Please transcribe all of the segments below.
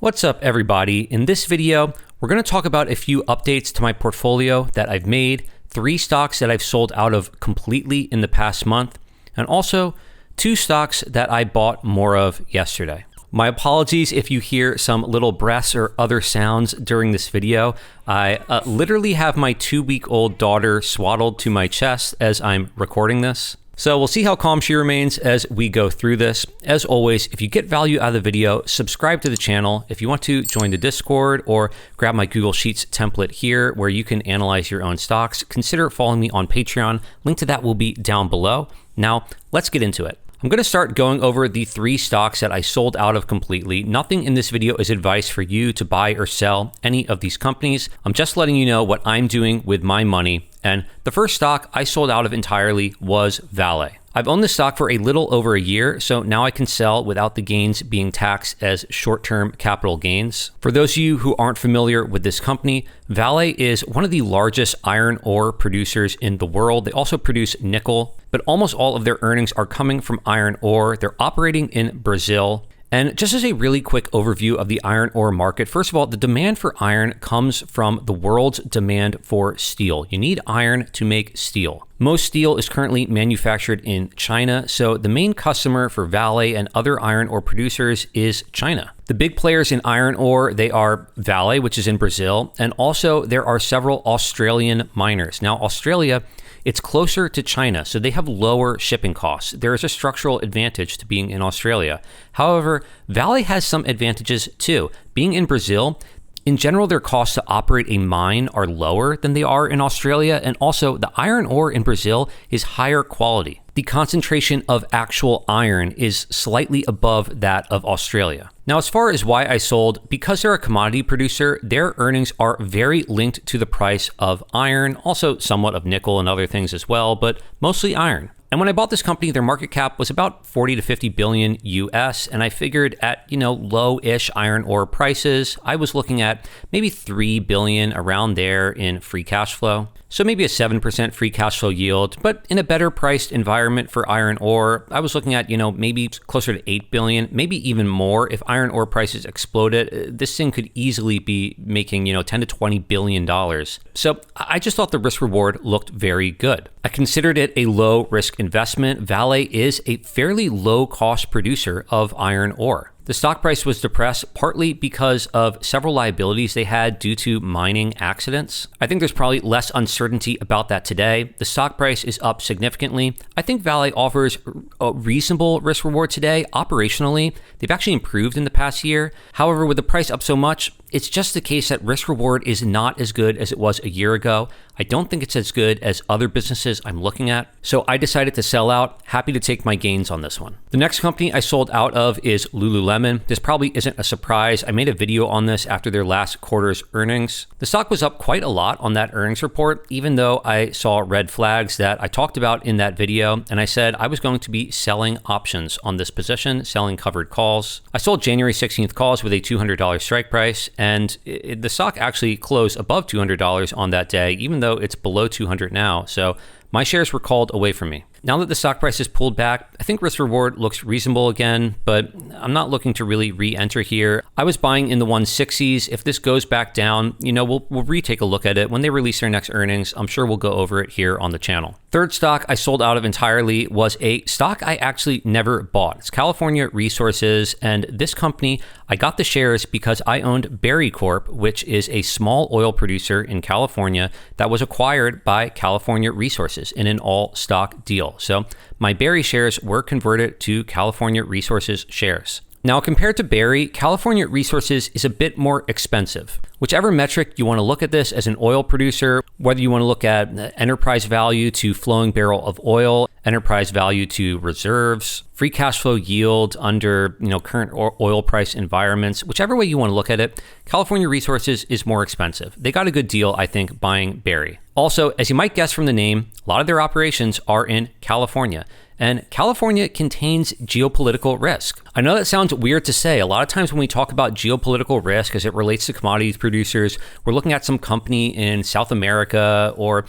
What's up, everybody? In this video, we're going to talk about a few updates to my portfolio that I've made, 3 stocks that I've sold out of completely in the past month, and also 2 stocks that I bought more of yesterday. My apologies if you hear some little breaths or other sounds during this video. I literally have my 2-week-old daughter swaddled to my chest as I'm recording this. So we'll see how calm she remains as we go through this. As always, if you get value out of the video, subscribe to the channel. If you want to join the Discord or grab my Google Sheets template here where you can analyze your own stocks, consider following me on Patreon. Link to that will be down below. Now, let's get into it. I'm going to start going over the 3 stocks that I sold out of completely. Nothing in this video is advice for you to buy or sell any of these companies. I'm just letting you know what I'm doing with my money. And the first stock I sold out of entirely was Vale. I've owned this stock for a little over a year, so now I can sell without the gains being taxed as short-term capital gains. For those of you who aren't familiar with this company, Vale is one of the largest iron ore producers in the world. They also produce nickel, but almost all of their earnings are coming from iron ore. They're operating in Brazil. And just as a really quick overview of the iron ore market, first of all, the demand for iron comes from the world's demand for steel. You need iron to make steel. Most steel is currently manufactured in China, so the main customer for Vale and other iron ore producers is China. The big players in iron ore, they are Vale, which is in Brazil, and also there are several Australian miners. Now, Australia, it's closer to China, so they have lower shipping costs. There is a structural advantage to being in Australia. However, Vale has some advantages too. Being in Brazil, in general, their costs to operate a mine are lower than they are in Australia, and also the iron ore in Brazil is higher quality. The concentration of actual iron is slightly above that of Australia. Now, as far as why I sold, because they're a commodity producer, their earnings are very linked to the price of iron, also somewhat of nickel and other things as well, but mostly iron. And when I bought this company, their market cap was about 40 to 50 billion US, and I figured at, low-ish iron ore prices, I was looking at maybe 3 billion around there in free cash flow. So maybe a 7% free cash flow yield, but in a better priced environment for iron ore, I was looking at, maybe closer to 8 billion, maybe even more. If iron ore prices exploded, this thing could easily be making, 10 to 20 billion dollars. So I just thought the risk reward looked very good. I considered it a low risk investment. Vale is a fairly low cost producer of iron ore. The stock price was depressed partly because of several liabilities they had due to mining accidents. I think there's probably less uncertainty about that today. The stock price is up significantly. I think Vale offers a reasonable risk reward today. Operationally, they've actually improved in the past year. However, with the price up so much, it's just the case that risk reward is not as good as it was a year ago. I don't think it's as good as other businesses I'm looking at. So I decided to sell out. Happy to take my gains on this one. The next company I sold out of is Lululemon. This probably isn't a surprise. I made a video on this after their last quarter's earnings. The stock was up quite a lot on that earnings report, even though I saw red flags that I talked about in that video. And I said I was going to be selling options on this position, selling covered calls. I sold January 16th calls with a $200 strike price. And the stock actually closed above $200 on that day, even though it's below $200 now. So my shares were called away from me. Now that the stock price has pulled back, I think risk reward looks reasonable again, but I'm not looking to really re-enter here. I was buying in the 160s. If this goes back down, we'll retake a look at it. When they release their next earnings, I'm sure we'll go over it here on the channel. Third stock I sold out of entirely was a stock I actually never bought. It's California Resources, and this company, I got the shares because I owned Berry Corp, which is a small oil producer in California that was acquired by California Resources in an all-stock deal. So my Berry shares were converted to California Resources shares. Now, compared to Berry, California Resources is a bit more expensive. Whichever metric you want to look at this as an oil producer, whether you want to look at enterprise value to flowing barrel of oil, enterprise value to reserves, free cash flow yield under current oil price environments, whichever way you want to look at it, California Resources is more expensive. They got a good deal, I think, buying Berry. Also, as you might guess from the name, a lot of their operations are in California. And California contains geopolitical risk. I know that sounds weird to say. A lot of times when we talk about geopolitical risk as it relates to commodities producers, we're looking at some company in South America or,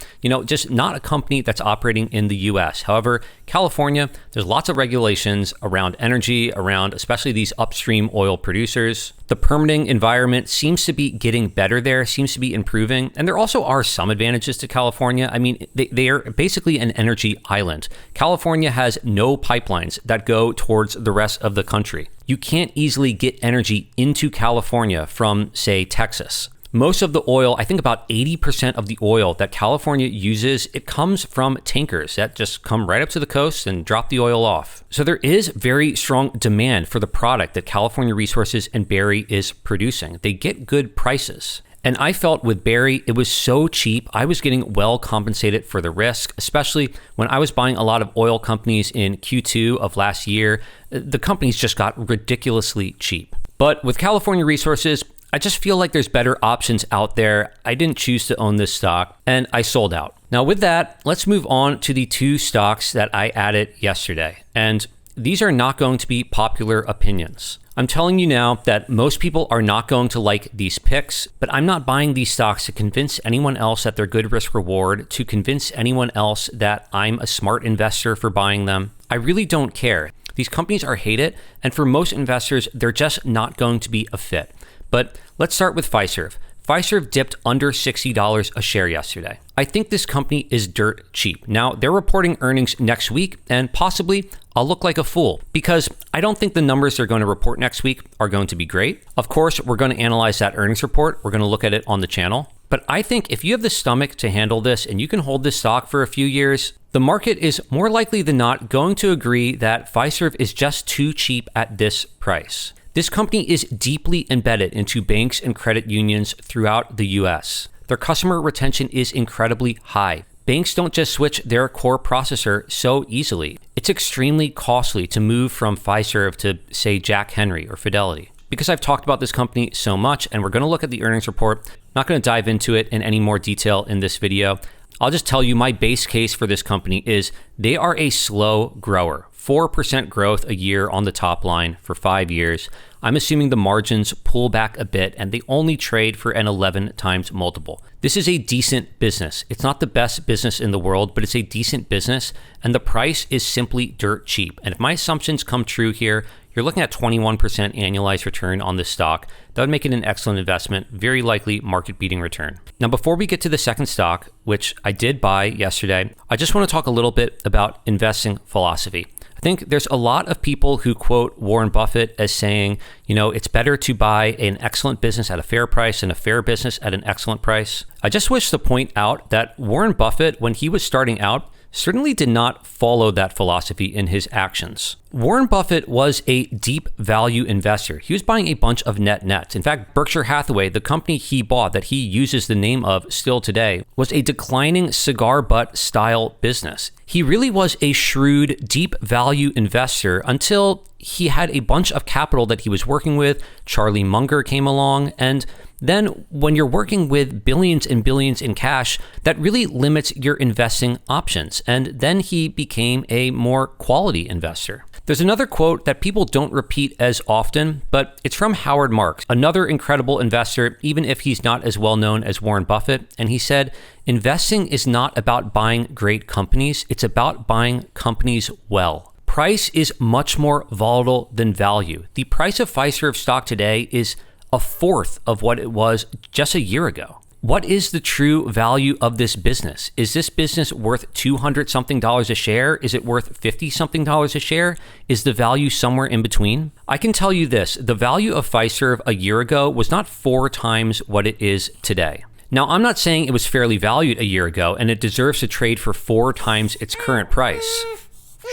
just not a company that's operating in the US. However, California, there's lots of regulations around energy, around especially these upstream oil producers. The permitting environment seems to be getting better there, seems to be improving. And there also are some advantages to California. I mean, they are basically an energy island. California has no pipelines that go towards the rest of the country. You can't easily get energy into California from, say, Texas. Most of the oil, I think about 80% of the oil that California uses, it comes from tankers that just come right up to the coast and drop the oil off. So there is very strong demand for the product that California Resources and Berry is producing. They get good prices. And I felt with Berry, it was so cheap. I was getting well compensated for the risk, especially when I was buying a lot of oil companies in Q2 of last year. The companies just got ridiculously cheap. But with California Resources, I just feel like there's better options out there. I didn't choose to own this stock and I sold out. Now with that, let's move on to the two stocks that I added yesterday. And these are not going to be popular opinions. I'm telling you now that most people are not going to like these picks, but I'm not buying these stocks to convince anyone else that they're good risk reward, to convince anyone else that I'm a smart investor for buying them. I really don't care. These companies are hated, and for most investors, they're just not going to be a fit. But let's start with Fiserv. Fiserv dipped under $60 a share yesterday. I think this company is dirt cheap. Now, they're reporting earnings next week, and possibly I'll look like a fool because I don't think the numbers they're going to report next week are going to be great. Of course, we're going to analyze that earnings report. We're going to look at it on the channel. But I think if you have the stomach to handle this and you can hold this stock for a few years, the market is more likely than not going to agree that Fiserv is just too cheap at this price. This company is deeply embedded into banks and credit unions throughout the US. Their customer retention is incredibly high. Banks don't just switch their core processor so easily. It's extremely costly to move from Fiserv to, say, Jack Henry or Fidelity. Because I've talked about this company so much and we're going to look at the earnings report, I'm not going to dive into it in any more detail in this video. I'll just tell you my base case for this company is they are a slow grower. 4% growth a year on the top line for 5 years. I'm assuming the margins pull back a bit and they only trade for an 11 times multiple. This is a decent business. It's not the best business in the world, but it's a decent business and the price is simply dirt cheap. And if my assumptions come true here, you're looking at 21% annualized return on this stock. That would make it an excellent investment, very likely market-beating return. Now, before we get to the second stock, which I did buy yesterday, I just want to talk a little bit about investing philosophy. I think there's a lot of people who quote Warren Buffett as saying, it's better to buy an excellent business at a fair price than a fair business at an excellent price. I just wish to point out that Warren Buffett, when he was starting out, certainly did not follow that philosophy in his actions. Warren Buffett was a deep value investor. He was buying a bunch of nets. In fact, Berkshire Hathaway, the company he bought that he uses the name of still today, was a declining cigar butt style business. He really was a shrewd, deep value investor until he had a bunch of capital that he was working with. Charlie Munger came along, and then when you're working with billions and billions in cash, that really limits your investing options. And then he became a more quality investor. There's another quote that people don't repeat as often, but it's from Howard Marks, another incredible investor, even if he's not as well known as Warren Buffett. And he said, investing is not about buying great companies. It's about buying companies well. Price is much more volatile than value. The price of Fiserv stock today is a fourth of what it was just a year ago. What is the true value of this business? Is this business worth $200 something a share? Is it worth 50 something a share? Is the value somewhere in between? I can tell you this, the value of Fiserv a year ago was not 4 times what it is today. Now, I'm not saying it was fairly valued a year ago and it deserves to trade for 4 times its current price.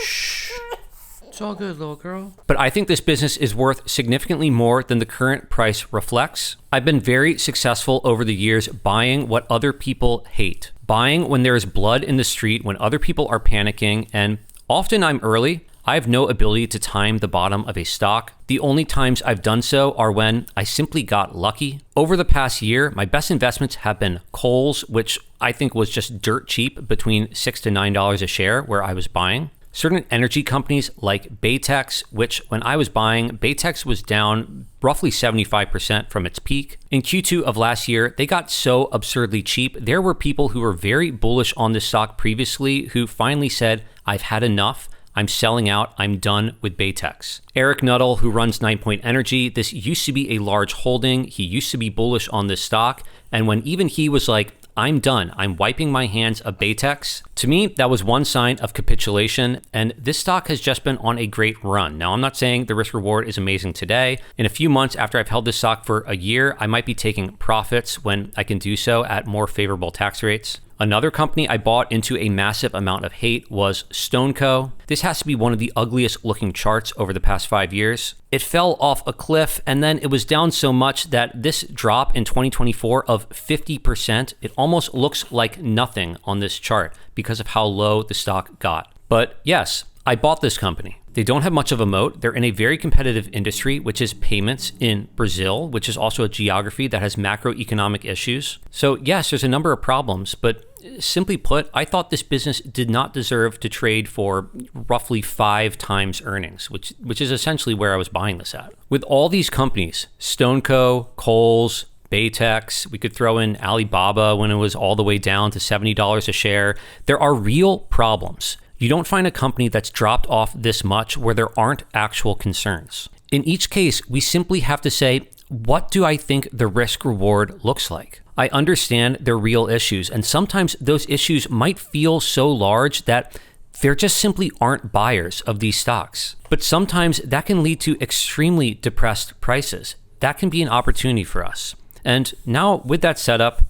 Shh. It's all good, little girl. But I think this business is worth significantly more than the current price reflects. I've been very successful over the years buying what other people hate. Buying when there is blood in the street, when other people are panicking, and often I'm early. I have no ability to time the bottom of a stock. The only times I've done so are when I simply got lucky. Over the past year, my best investments have been Kohl's, which I think was just dirt cheap, between $6 to $9 a share where I was buying. Certain energy companies like Baytex, which when I was buying, Baytex was down roughly 75% from its peak. In Q2 of last year, they got so absurdly cheap. There were people who were very bullish on this stock previously who finally said, I've had enough. I'm selling out. I'm done with Baytex. Eric Nuttall, who runs 9 Point Energy, this used to be a large holding. He used to be bullish on this stock. And when even he was like, I'm done, I'm wiping my hands of Baytex, to me, that was one sign of capitulation. And this stock has just been on a great run. Now, I'm not saying the risk reward is amazing today. In a few months after I've held this stock for a year, I might be taking profits when I can do so at more favorable tax rates. Another company I bought into a massive amount of hate was StoneCo. This has to be one of the ugliest looking charts over the past 5 years. It fell off a cliff and then it was down so much that this drop in 2024 of 50%, it almost looks like nothing on this chart because of how low the stock got. But yes, I bought this company. They don't have much of a moat. They're in a very competitive industry, which is payments in Brazil, which is also a geography that has macroeconomic issues. So yes, there's a number of problems, but simply put, I thought this business did not deserve to trade for roughly 5 times earnings, which is essentially where I was buying this at. With all these companies, StoneCo, Kohl's, Baytex, we could throw in Alibaba when it was all the way down to $70 a share. There are real problems. You don't find a company that's dropped off this much where there aren't actual concerns. In each case, we simply have to say, what do I think the risk reward looks like? I understand they're real issues, and sometimes those issues might feel so large that there just simply aren't buyers of these stocks. But sometimes that can lead to extremely depressed prices. That can be an opportunity for us. And now with that setup,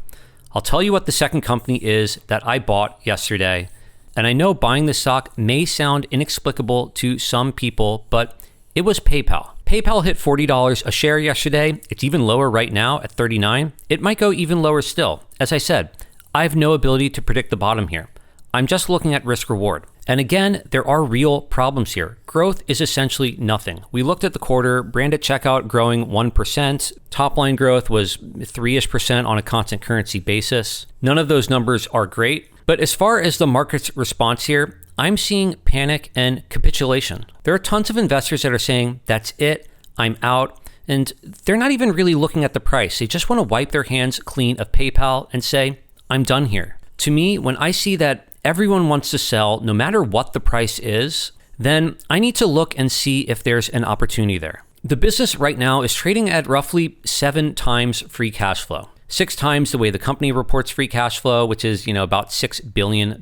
I'll tell you what the second company is that I bought yesterday. And I know buying this stock may sound inexplicable to some people, but it was PayPal. PayPal hit $40 a share yesterday. It's even lower right now at $39. It might go even lower still. As I said, I have no ability to predict the bottom here. I'm just looking at risk reward. And again, there are real problems here. Growth is essentially nothing. We looked at the quarter, branded checkout growing 1%. Top line growth was 3-ish% on a constant currency basis. None of those numbers are great. But as far as the market's response here, I'm seeing panic and capitulation. There are tons of investors that are saying, that's it, I'm out. And they're not even really looking at the price. They just want to wipe their hands clean of PayPal and say, I'm done here. To me, when I see that everyone wants to sell no matter what the price is, then I need to look and see if there's an opportunity there. The business right now is trading at roughly 7 times free cash flow. 6 times the way the company reports free cash flow, which is, about $6 billion.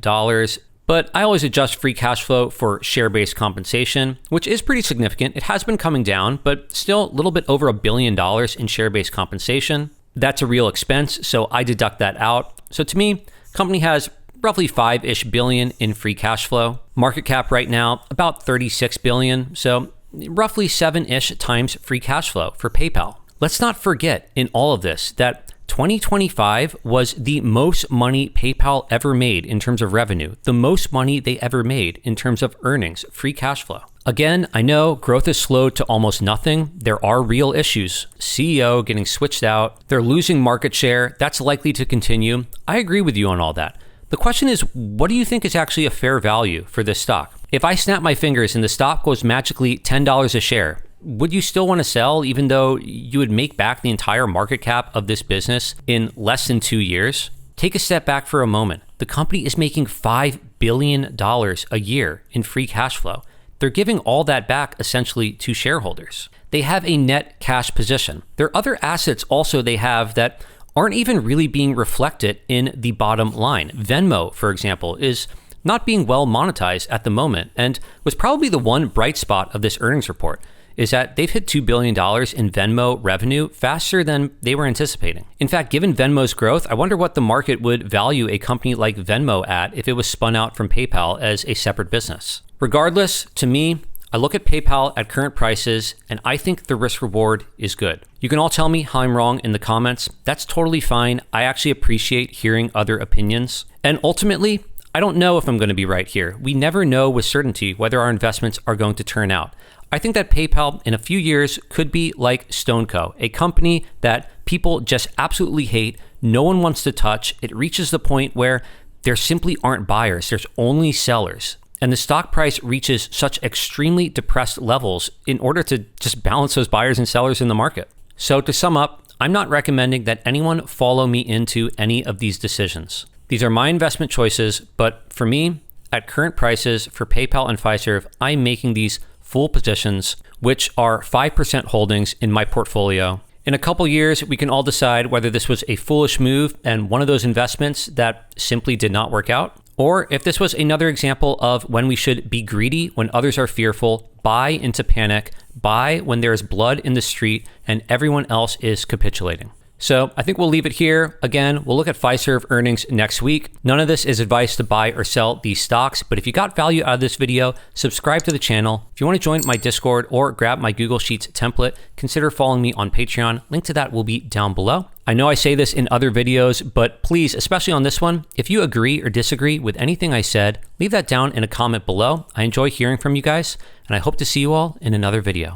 But I always adjust free cash flow for share-based compensation, which is pretty significant. It has been coming down, but still a little bit over $1 billion in share-based compensation. That's a real expense, so I deduct that out. So to me, company has roughly 5-ish billion in free cash flow. Market cap right now, about 36 billion. So roughly 7-ish times free cash flow for PayPal. Let's not forget in all of this that 2025 was the most money PayPal ever made in terms of revenue, the most money they ever made in terms of earnings, free cash flow. Again, I know growth has slowed to almost nothing. There are real issues. CEO getting switched out. They're losing market share. That's likely to continue. I agree with you on all that. The question is, what do you think is actually a fair value for this stock? If I snap my fingers and the stock goes magically $10 a share, would you still want to sell even though you would make back the entire market cap of this business in less than 2 years? Take a step back for a moment. The company is making $5 billion a year in free cash flow. They're giving all that back essentially to shareholders. They have a net cash position. There are other assets also they have that aren't even really being reflected in the bottom line. Venmo, for example, is not being well monetized at the moment and was probably the one bright spot of this earnings report. Is that they've hit $2 billion in Venmo revenue faster than they were anticipating. In fact, given Venmo's growth, I wonder what the market would value a company like Venmo at if it was spun out from PayPal as a separate business. Regardless, to me, I look at PayPal at current prices and I think the risk reward is good. You can all tell me how I'm wrong in the comments. That's totally fine. I actually appreciate hearing other opinions. And ultimately, I don't know if I'm going to be right here. We never know with certainty whether our investments are going to turn out. I think that PayPal in a few years could be like StoneCo, a company that people just absolutely hate. No one wants to touch. It reaches the point where there simply aren't buyers. There's only sellers. And the stock price reaches such extremely depressed levels in order to just balance those buyers and sellers in the market. So to sum up, I'm not recommending that anyone follow me into any of these decisions. These are my investment choices, but for me, at current prices for PayPal and Fiserv, I'm making these full positions, which are 5% holdings in my portfolio. In a couple years, we can all decide whether this was a foolish move and one of those investments that simply did not work out, or if this was another example of when we should be greedy when others are fearful, buy into panic, buy when there is blood in the street and everyone else is capitulating. So I think we'll leave it here. Again, we'll look at Fiserv earnings next week. None of this is advice to buy or sell these stocks, but if you got value out of this video, subscribe to the channel. If you want to join my Discord or grab my Google Sheets template, consider following me on Patreon. Link to that will be down below. I know I say this in other videos, but please, especially on this one, if you agree or disagree with anything I said, leave that down in a comment below. I enjoy hearing from you guys, and I hope to see you all in another video.